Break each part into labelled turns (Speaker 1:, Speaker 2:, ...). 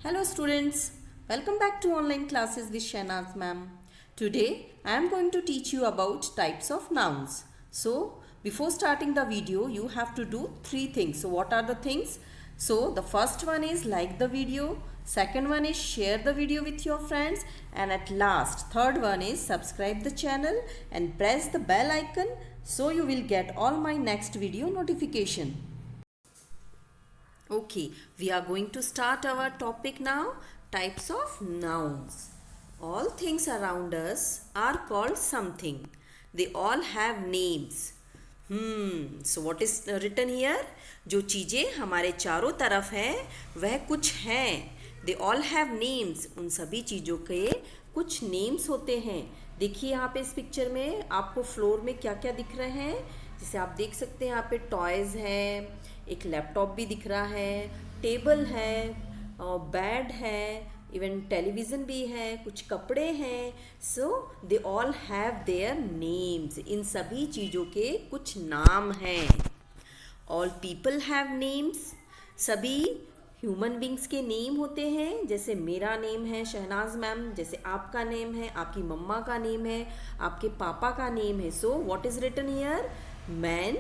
Speaker 1: Hello students, welcome back to online classes with Shahnaz ma'am. Today I am going to teach you about types of nouns. So before starting the video you have to do three things. So what are the things? So the first one is like the video, second one is share the video with your friends, and at last third one is subscribe the channel and press the bell icon so you will get all my next video notification. Okay, we are going to start our topic now, types of nouns. All things around us are called something. They all have names. So what is written here? जो चीज़ें हमारे चारों तरफ हैं वह कुछ हैं. They all have names. उन सभी चीज़ों के कुछ names होते हैं. देखिए यहाँ पे इस पिक्चर में आपको फ्लोर में क्या क्या दिख रहे हैं. जैसे आप देख सकते हैं यहाँ पे टॉयज़ हैं, एक लैपटॉप भी दिख रहा है, टेबल है, बेड है, इवन टेलीविज़न भी है, कुछ कपड़े हैं. So they all have their names. इन सभी चीज़ों के कुछ नाम हैं. All people have names. सभी ह्यूमन बींग्स के नेम होते हैं. जैसे मेरा नेम है शहनाज मैम, जैसे आपका नेम है, आपकी मम्मा का नेम है, आपके पापा का नेम है. So what is written here? Man,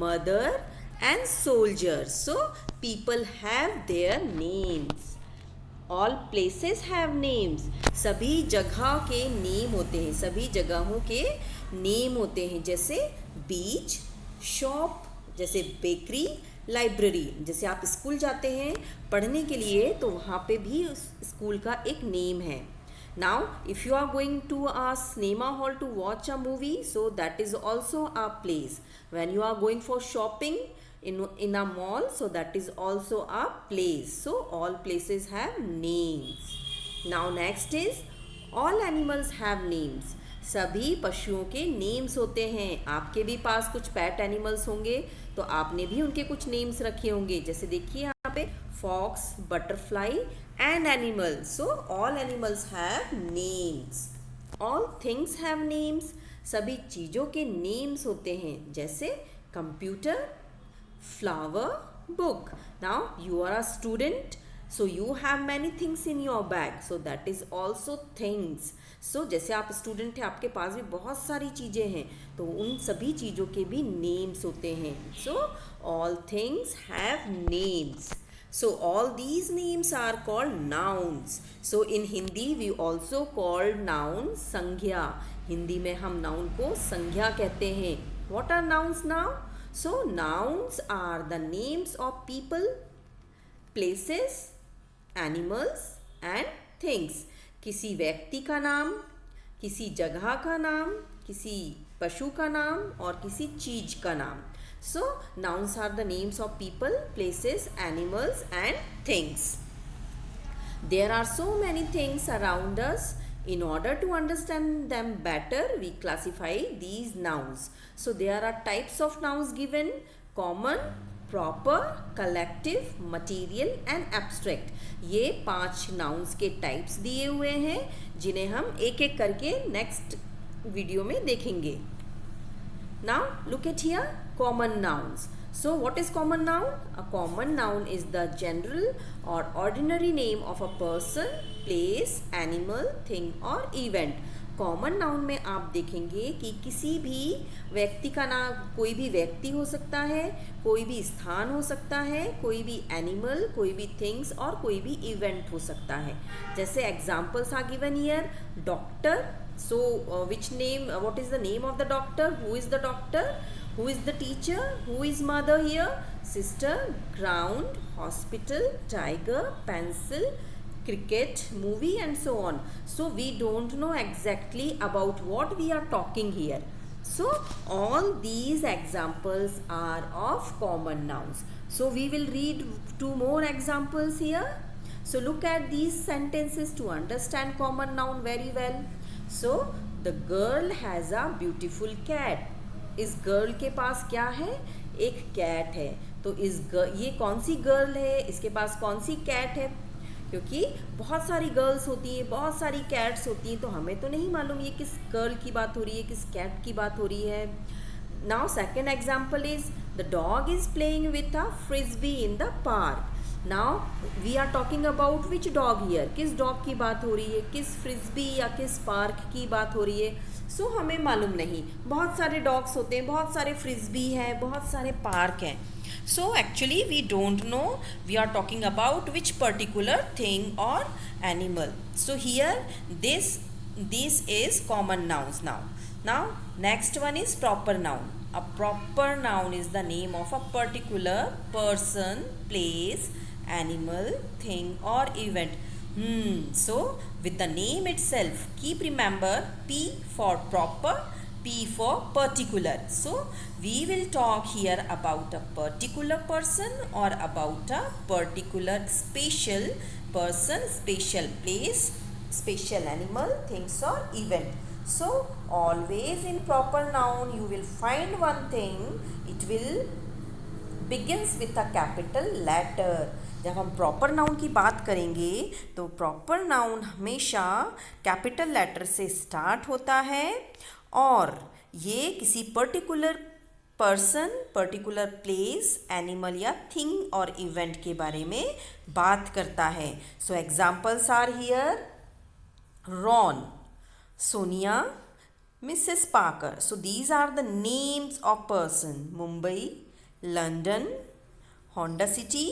Speaker 1: mother and soldiers. So people have their names. All places have names. सभी जगह के नेम होते हैं. सभी जगहों के नेम होते हैं. जैसे बीच, शॉप, जैसे बेकरी, लाइब्रेरी. जैसे आप स्कूल जाते हैं पढ़ने के लिए तो वहाँ पे भी उस स्कूल का एक नेम है. Now, if you are going to a cinema hall to watch a movie, so that is also a place. When you are going for shopping in a mall, so that is also a place. So all places have names. Now next is all animals have names. सभी पशुओं के names होते हैं. आपके भी पास कुछ pet animals होंगे तो आपने भी उनके कुछ नेम्स रखे होंगे. जैसे देखिए यहाँ पे fox, butterfly and animal. So all animals have names. All things have names. सभी चीज़ों के नेम्स होते हैं. जैसे computer, flower, book. Now you are a student, so you have many things in your bag, so that is also things. So जैसे आप student हैं आपके पास भी बहुत सारी चीज़ें हैं तो उन सभी चीज़ों के भी नेम्स होते हैं. So all things have names. So all these names are called nouns. So in Hindi we also call noun संज्ञा. हिंदी में हम noun को संज्ञा कहते हैं. What are nouns now? So nouns are the names of people, places, animals and things. किसी व्यक्ति का नाम, किसी जगह का नाम, किसी पशु का नाम और किसी चीज का नाम. So nouns are the names of people, places, animals and things. There are so many things around us. In order to understand them better, we classify these nouns. So there are types of nouns given: common, proper, collective, material and abstract. ये 5 nouns के types दिए हुए हैं जिन्हें हम एक एक करके next वीडियो में देखेंगे. Now look at here, common nouns. So what is common noun? A common noun is the general or ordinary name of a person, place, animal, thing or event. Common noun में आप देखेंगे कि किसी भी व्यक्ति का नाम, कोई भी व्यक्ति हो सकता है, कोई भी स्थान हो सकता है, कोई भी एनिमल, कोई भी थिंग्स और कोई भी इवेंट हो सकता है. जैसे examples are given here. Doctor. So which name, what is the name of the doctor? Who is the doctor? Who is the teacher? Who is mother here? Sister, ground, hospital, tiger, pencil, cricket, movie and so on. So we don't know exactly about what we are talking here. So all these examples are of common nouns. So we will read 2 more examples here. So look at these sentences to understand common noun very well. So the girl has a beautiful cat. इस girl के पास क्या है? एक cat है. तो ये कौन सी girl है, इसके पास कौन सी कैट है? क्योंकि बहुत सारी गर्ल्स होती हैं, बहुत सारी कैट्स होती हैं तो हमें तो नहीं मालूम ये किस गर्ल की बात हो रही है, किस कैट की बात हो रही है. Now second example is the dog is playing with a frisbee in the park. Now we are talking about which dog here, किस डॉग की बात हो रही है, किस फ्रिस्बी या किस पार्क की बात हो रही है। सो हमें मालूम नहीं, बहुत सारे डॉग्स होते हैं, बहुत सारे फ्रिस्बी हैं, बहुत सारे पार्क हैं। So actually we don't know, we are talking about which particular thing और animal. So here this is common nouns. Now next one is proper noun. A proper noun is the name of a particular person, place, animal, thing or event. So with the name itself, keep remember P for proper, P for particular. So we will talk here about a particular person or about a particular special person, special place, special animal, things or event. So always in proper noun you will find one thing, it will begins with a capital letter. जब हम proper noun की बात करेंगे तो proper noun हमेशा capital letter से start होता है और ये किसी particular person, particular place, animal या थिंग और इवेंट के बारे में बात करता है. So examples are here. Ron, Sonia, Mrs. Parker. So these are the names of person. Mumbai, London, Honda City,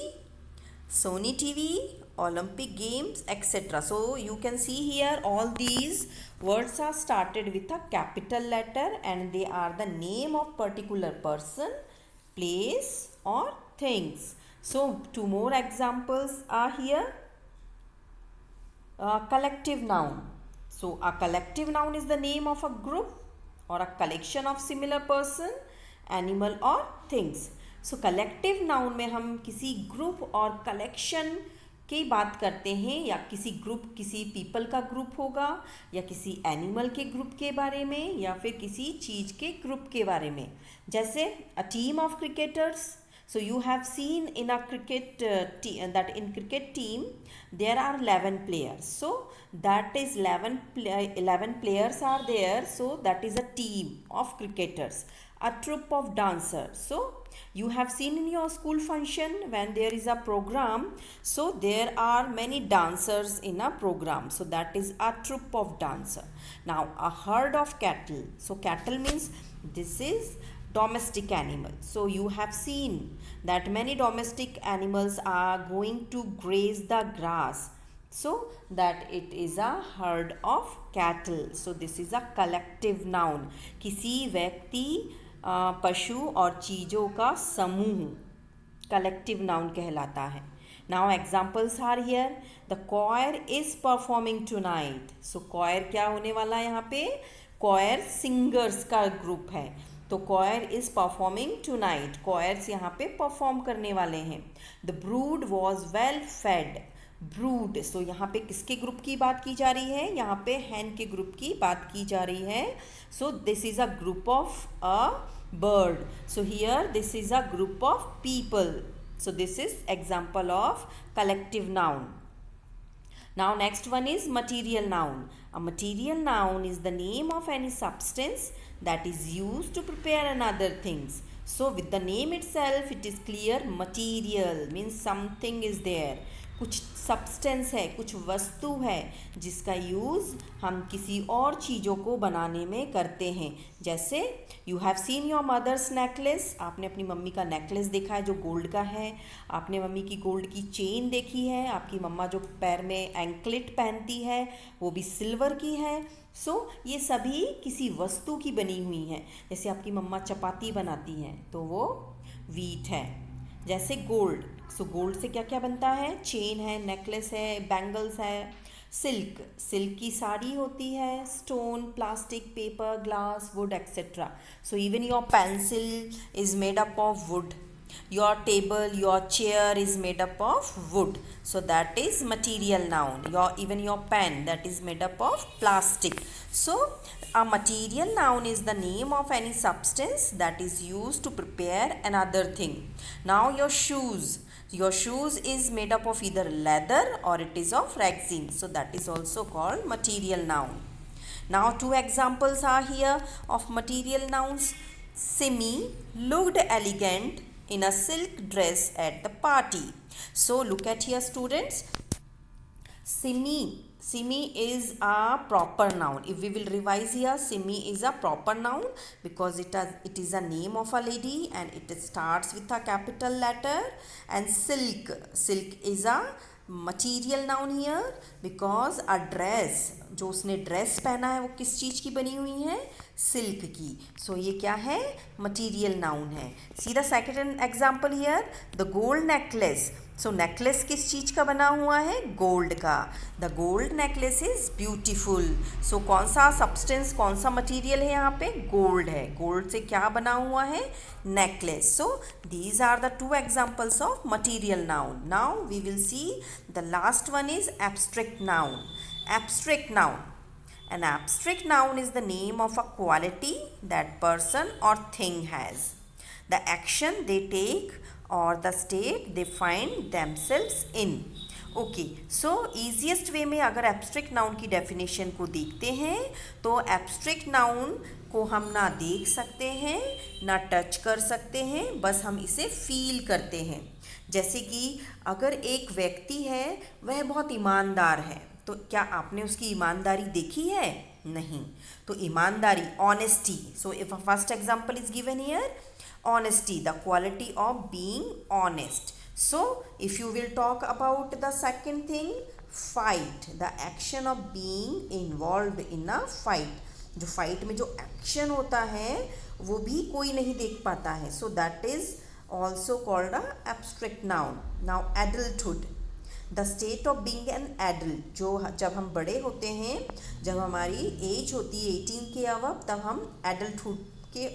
Speaker 1: Sony TV, Olympic Games, etc. So you can see here all these words are started with a capital letter and they are the name of particular person, place or things. So two more examples are here. Collective noun. So a collective noun is the name of a group or a collection of similar person, animal or things. So collective noun में हम किसी group और collection की बात करते हैं या किसी ग्रुप, किसी पीपल का ग्रुप होगा या किसी एनिमल के ग्रुप के बारे में या फिर किसी चीज़ के ग्रुप के बारे में. जैसे a team of cricketers. So you have seen in a cricket that in cricket team there are 11 players. So that is 11 players are there. So that is a team of cricketers. A troupe of dancers. So you have seen in your school function when there is a program. So there are many dancers in a program. So that is a troupe of dancer. Now a herd of cattle. So cattle means this is domestic animal. So you have seen that many domestic animals are going to graze the grass, so that it is a herd of cattle. So this is a collective noun. किसी व्यक्ति, पशु और चीज़ों का समूह collective noun कहलाता है. Now examples are here. The choir is performing tonight. So choir क्या होने वाला है यहाँ पे? choir singers का ग्रुप है. तो choir is performing tonight. choirs यहाँ पे परफॉर्म करने वाले हैं. The brood was well fed. brood. So यहाँ पे किसके ग्रुप की बात की जा रही है? यहाँ पे hen के ग्रुप की बात की जा रही है. So this is a group of a bird. So here this is a group of people. So this is example of collective noun. Now next one is material noun. A material noun is the name of any substance that is used to prepare another things. So with the name itself it is clear. Material means something is there. कुछ substance है, कुछ वस्तु है जिसका use हम किसी और चीज़ों को बनाने में करते हैं. जैसे you have seen your mother's necklace. आपने अपनी मम्मी का नेकलेस देखा है जो गोल्ड का है. आपने मम्मी की गोल्ड की चेन देखी है. आपकी मम्मा जो पैर में एंकलेट पहनती है वो भी सिल्वर की है. सो ये सभी किसी वस्तु की बनी हुई हैं. जैसे आपकी मम्मा चपाती बनाती हैं तो वो वीट है. जैसे गोल्ड. सो गोल्ड से क्या क्या बनता है? चेन है, नेकलेस है, बैंगल्स है. सिल्क, सिल्क की साड़ी होती है. Stone, plastic, paper, glass, would etcetera. So even your pencil is made up of would. Your table, your chair is made up of wood. So that is material noun. Even your pen, that is made up of plastic. So a material noun is the name of any substance that is used to prepare another thing. Now your shoes. Your shoes is made up of either leather or it is of resin. So that is also called material noun. Now two examples are here of material nouns. Simi looked elegant in a silk dress at the party. So look at here, students. Simi is a proper noun. If we will revise here, Simi is a proper noun because it is a name of a lady and it starts with a capital letter. And silk is a material noun here because a dress, जो उसने dress पहना है वो किस चीज़ की बनी हुई है, सिल्क की. सो ये क्या है, मटीरियल नाउन है. See the second example here, the gold necklace. So necklace किस चीज़ का बना हुआ है, गोल्ड का. The gold necklace is beautiful. So कौन सा सब्सटेंस, कौन सा मटीरियल है यहाँ पे, गोल्ड है. गोल्ड से क्या बना हुआ है, necklace. So these are the two examples of material noun. Now we will see the last one is abstract noun. Abstract noun. An abstract noun is the name of a quality that person or thing has. The action they take or the state they find themselves in. Okay, so easiest वे में अगर abstract noun की definition को देखते हैं तो abstract noun को हम ना देख सकते हैं ना टच कर सकते हैं, बस हम इसे फील करते हैं. जैसे कि अगर एक व्यक्ति है वह बहुत ईमानदार है, तो क्या आपने उसकी ईमानदारी देखी है, नहीं. तो ईमानदारी, honesty. So if a first example is given here, honesty, the quality of being honest. So if you will talk about the second thing, fight, the action of being involved in a fight. जो fight में जो action होता है वो भी कोई नहीं देख पाता है. सो that is also called a abstract noun. Now adulthood, the state of being an adult. जो जब हम बड़े होते हैं, जब हमारी एज होती है 18 के अबव, तब हम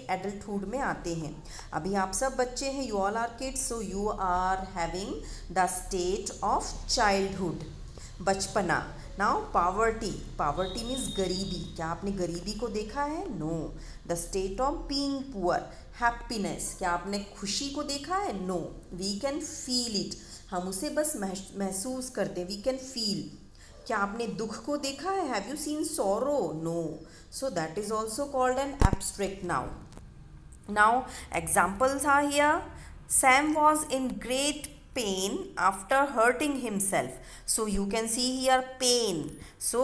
Speaker 1: एडल्टहुड में आते हैं. अभी आप सब बच्चे हैं, you all are kids, so you are having the state of childhood, बचपना. नाउ पावर्टी मीन्स गरीबी. क्या आपने गरीबी को देखा है, no. The state of being poor, happiness. क्या आपने खुशी को देखा है, no. We can feel it, हम उसे बस महसूस करते हैं, वी कैन फील. क्या आपने दुख को देखा है, have you seen sorrow, no. So that is also called an abstract noun. Now examples are here. Sam was in great pain after hurting himself. So you can see here pain. So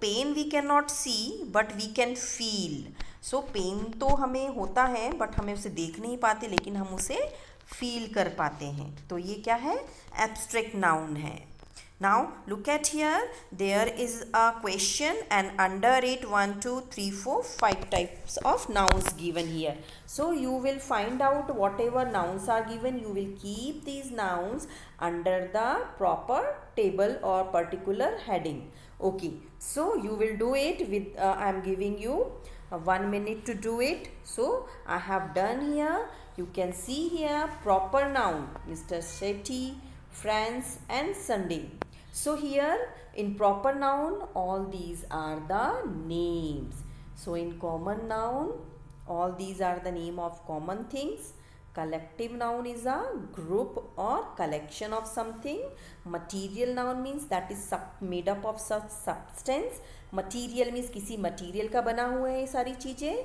Speaker 1: pain we cannot see but we can feel. So pain तो हमें होता है but हमें उसे देख नहीं पाते, लेकिन हम उसे फील कर पाते हैं. तो ये क्या है, एब्स्ट्रैक्ट नाउन है. Now look at here, there is a question and under it 1 2 3 4 5 types of nouns given here. So you will find out whatever nouns are given, you will keep these nouns under the proper table or particular heading. Okay, so you will do it with I am giving you 1 minute to do it. So I have done here. You can see here proper noun, Mr. Shetty, France and Sunday. So here in proper noun all these are the names. So in common noun all these are the name of common things. Collective noun is a group or collection of something. Material noun means that is made up of such substance. Material means किसी material का बना हुआ है ये सारी चीज़ें.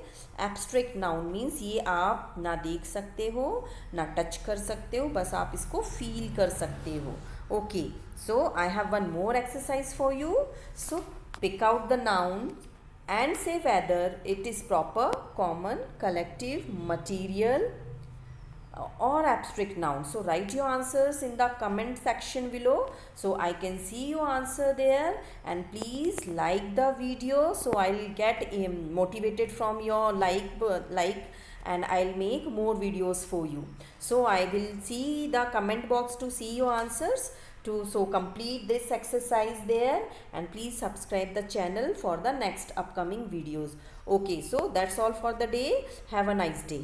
Speaker 1: Abstract noun means ये आप ना देख सकते हो ना टच कर सकते हो, बस आप इसको feel कर सकते हो. Okay, so I have one more exercise for you. So pick out the noun and say whether it is proper, common, collective, material or abstract noun. So write your answers in the comment section below so I can see your answer there, and please like the video so I'll get motivated from your like and I'll make more videos for you. So I will see the comment box to see your answers. So complete this exercise there and please subscribe the channel for the next upcoming videos. Okay, so that's all for the day. Have a nice day.